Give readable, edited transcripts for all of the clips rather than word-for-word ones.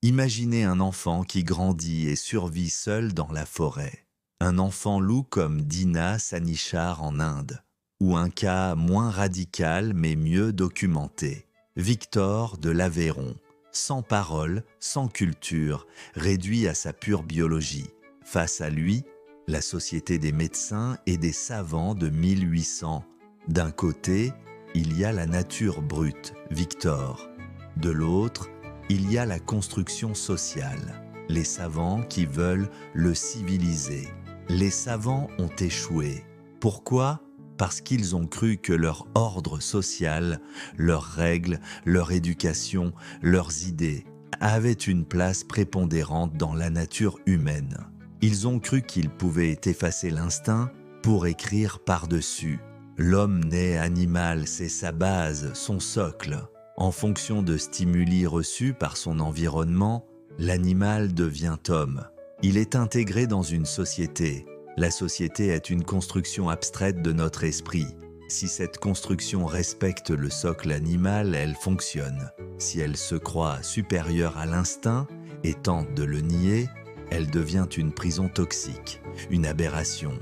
Imaginez un enfant qui grandit et survit seul dans la forêt. Un enfant loup comme Dina Sanichar en Inde. Ou un cas moins radical mais mieux documenté. Victor de l'Aveyron, sans parole, sans culture, réduit à sa pure biologie. Face à lui, la société des médecins et des savants de 1800. D'un côté, il y a la nature brute, Victor. De l'autre, il y a la construction sociale, les savants qui veulent le civiliser. Les savants ont échoué. Pourquoi ? Parce qu'ils ont cru que leur ordre social, leurs règles, leur éducation, leurs idées avaient une place prépondérante dans la nature humaine. Ils ont cru qu'ils pouvaient effacer l'instinct pour écrire par-dessus. L'homme né animal, c'est sa base, son socle. En fonction de stimuli reçus par son environnement, l'animal devient homme. Il est intégré dans une société. La société est une construction abstraite de notre esprit. Si cette construction respecte le socle animal, elle fonctionne. Si elle se croit supérieure à l'instinct et tente de le nier, elle devient une prison toxique, une aberration.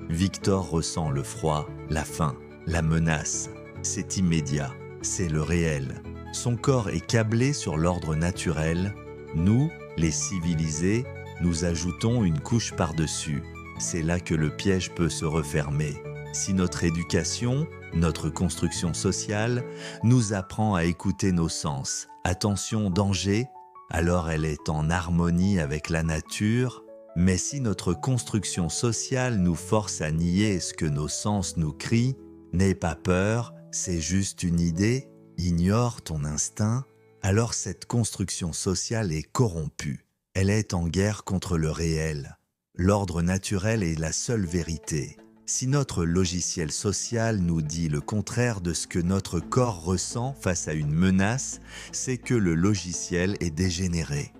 Victor ressent le froid, la faim, la menace. C'est immédiat, c'est le réel. Son corps est câblé sur l'ordre naturel. Nous, les civilisés, nous ajoutons une couche par-dessus. C'est là que le piège peut se refermer. Si notre éducation, notre construction sociale, nous apprend à écouter nos sens, attention, danger, alors elle est en harmonie avec la nature. Mais si notre construction sociale nous force à nier ce que nos sens nous crient, n'aie pas peur, c'est juste une idée, ignore ton instinct, alors cette construction sociale est corrompue. Elle est en guerre contre le réel. L'ordre naturel est la seule vérité. Si notre logiciel social nous dit le contraire de ce que notre corps ressent face à une menace, c'est que le logiciel est dégénéré.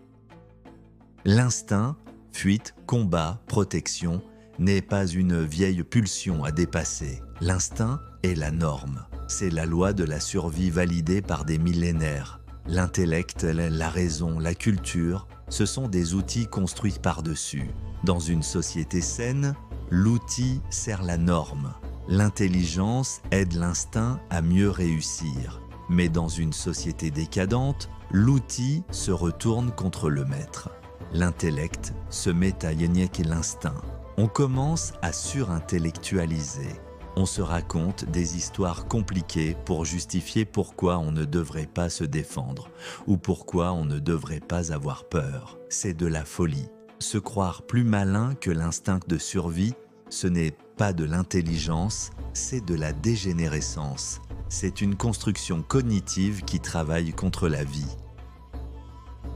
L'instinct, fuite, combat, protection, n'est pas une vieille pulsion à dépasser. L'instinct est la norme. C'est la loi de la survie validée par des millénaires. L'intellect, la raison, la culture, ce sont des outils construits par-dessus. Dans une société saine, l'outil sert la norme. L'intelligence aide l'instinct à mieux réussir. Mais dans une société décadente, l'outil se retourne contre le maître. L'intellect se met à niquer l'instinct. On commence à surintellectualiser. On se raconte des histoires compliquées pour justifier pourquoi on ne devrait pas se défendre ou pourquoi on ne devrait pas avoir peur. C'est de la folie. Se croire plus malin que l'instinct de survie, ce n'est pas de l'intelligence, c'est de la dégénérescence. C'est une construction cognitive qui travaille contre la vie.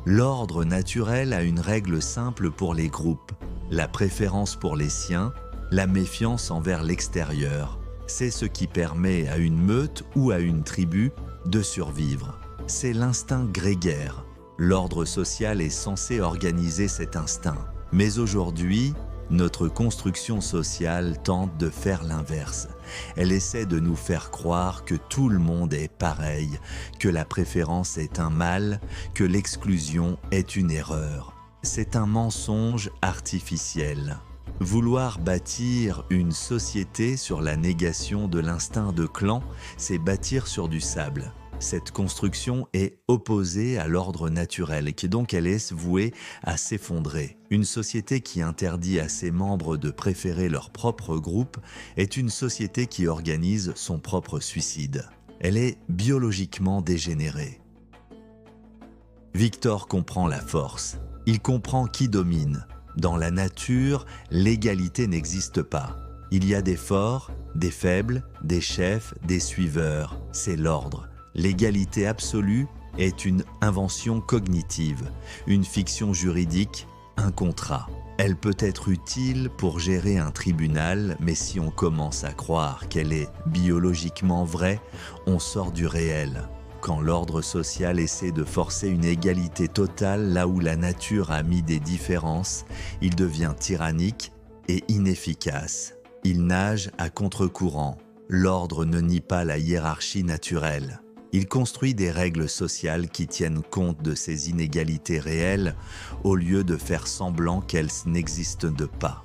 L'ordre naturel a une règle simple pour les groupes, la préférence pour les siens, la méfiance envers l'extérieur. C'est ce qui permet à une meute ou à une tribu de survivre. C'est l'instinct grégaire. L'ordre social est censé organiser cet instinct. Mais aujourd'hui, notre construction sociale tente de faire l'inverse. Elle essaie de nous faire croire que tout le monde est pareil, que la préférence est un mal, que l'exclusion est une erreur. C'est un mensonge artificiel. Vouloir bâtir une société sur la négation de l'instinct de clan, c'est bâtir sur du sable. Cette construction est opposée à l'ordre naturel et donc elle est vouée à s'effondrer. Une société qui interdit à ses membres de préférer leur propre groupe est une société qui organise son propre suicide. Elle est biologiquement dégénérée. Victor comprend la force. Il comprend qui domine. Dans la nature, l'égalité n'existe pas. Il y a des forts, des faibles, des chefs, des suiveurs. C'est l'ordre. L'égalité absolue est une invention cognitive, une fiction juridique, un contrat. Elle peut être utile pour gérer un tribunal, mais si on commence à croire qu'elle est biologiquement vraie, on sort du réel. Quand l'ordre social essaie de forcer une égalité totale là où la nature a mis des différences, il devient tyrannique et inefficace. Il nage à contre-courant. L'ordre ne nie pas la hiérarchie naturelle. Il construit des règles sociales qui tiennent compte de ces inégalités réelles au lieu de faire semblant qu'elles n'existent pas.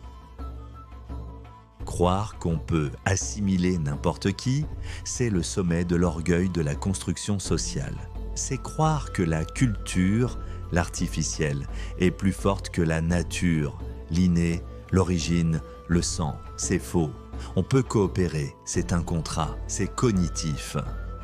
Croire qu'on peut assimiler n'importe qui, c'est le sommet de l'orgueil de la construction sociale. C'est croire que la culture, l'artificiel, est plus forte que la nature, l'inné, l'origine, le sang. C'est faux. On peut coopérer, c'est un contrat, c'est cognitif.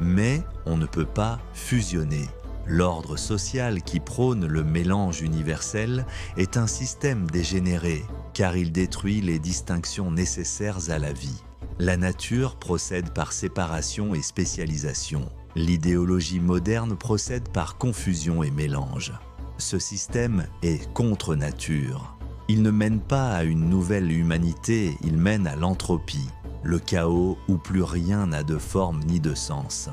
Mais on ne peut pas fusionner. L'ordre social qui prône le mélange universel est un système dégénéré, car il détruit les distinctions nécessaires à la vie. La nature procède par séparation et spécialisation. L'idéologie moderne procède par confusion et mélange. Ce système est contre nature. Il ne mène pas à une nouvelle humanité, il mène à l'entropie, le chaos où plus rien n'a de forme ni de sens.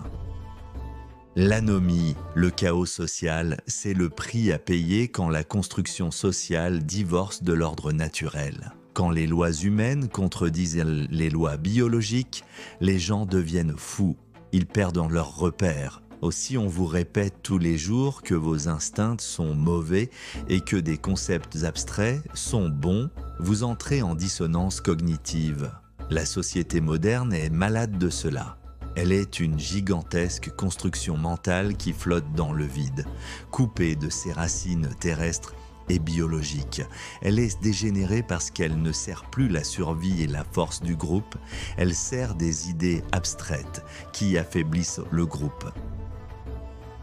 L'anomie, le chaos social, c'est le prix à payer quand la construction sociale divorce de l'ordre naturel. Quand les lois humaines contredisent les lois biologiques, les gens deviennent fous, ils perdent leurs repères. Aussi, on vous répète tous les jours que vos instincts sont mauvais et que des concepts abstraits sont bons, vous entrez en dissonance cognitive. La société moderne est malade de cela. Elle est une gigantesque construction mentale qui flotte dans le vide, coupée de ses racines terrestres et biologiques. Elle est dégénérée parce qu'elle ne sert plus la survie et la force du groupe, elle sert des idées abstraites qui affaiblissent le groupe.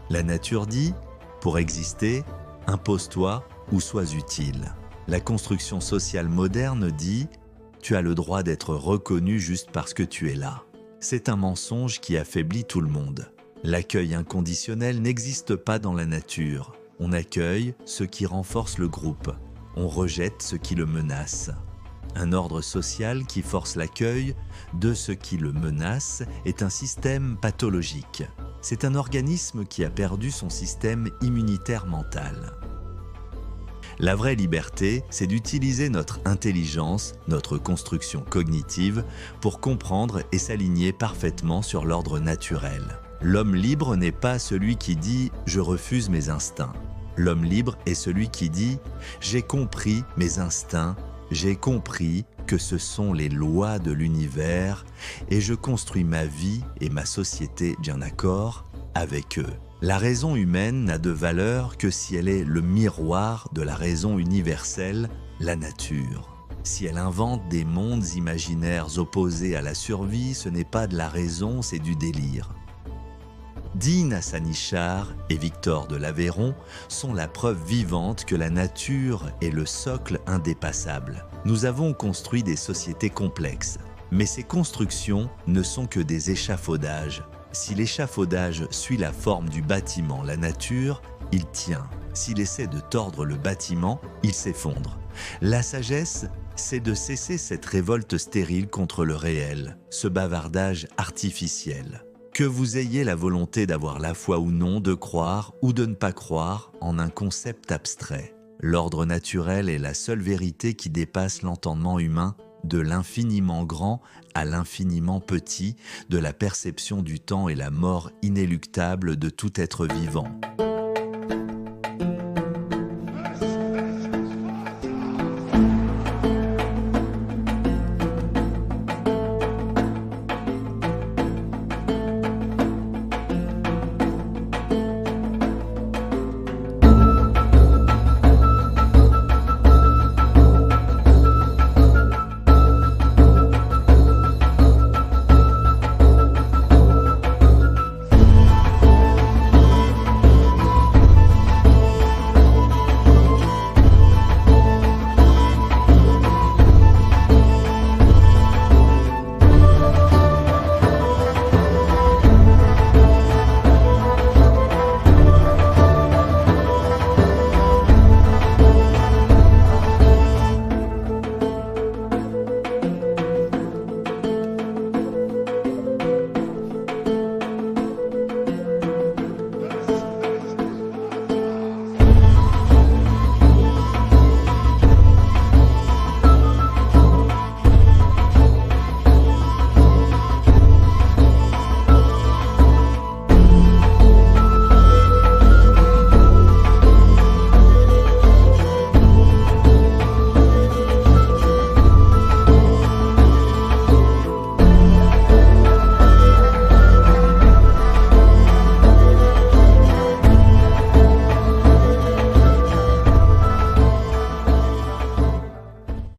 La nature dit, pour exister, impose-toi ou sois utile. La construction sociale moderne dit, tu as le droit d'être reconnu juste parce que tu es là. C'est un mensonge qui affaiblit tout le monde. L'accueil inconditionnel n'existe pas dans la nature. On accueille ce qui renforce le groupe. On rejette ce qui le menace. Un ordre social qui force l'accueil de ce qui le menace est un système pathologique. C'est un organisme qui a perdu son système immunitaire mental. La vraie liberté, c'est d'utiliser notre intelligence, notre construction cognitive, pour comprendre et s'aligner parfaitement sur l'ordre naturel. L'homme libre n'est pas celui qui dit « je refuse mes instincts ». L'homme libre est celui qui dit « j'ai compris mes instincts, j'ai compris que ce sont les lois de l'univers et je construis ma vie et ma société bien d'accord avec eux ». La raison humaine n'a de valeur que si elle est le miroir de la raison universelle, la nature. Si elle invente des mondes imaginaires opposés à la survie, ce n'est pas de la raison, c'est du délire. Dean Hassanichar et Victor de l'Aveyron sont la preuve vivante que la nature est le socle indépassable. Nous avons construit des sociétés complexes, mais ces constructions ne sont que des échafaudages. Si l'échafaudage suit la forme du bâtiment, la nature, il tient. S'il essaie de tordre le bâtiment, il s'effondre. La sagesse, c'est de cesser cette révolte stérile contre le réel, ce bavardage artificiel. Que vous ayez la volonté d'avoir la foi ou non, de croire ou de ne pas croire en un concept abstrait. L'ordre naturel est la seule vérité qui dépasse l'entendement humain, de l'infiniment grand à l'infiniment petit, de la perception du temps et la mort inéluctable de tout être vivant.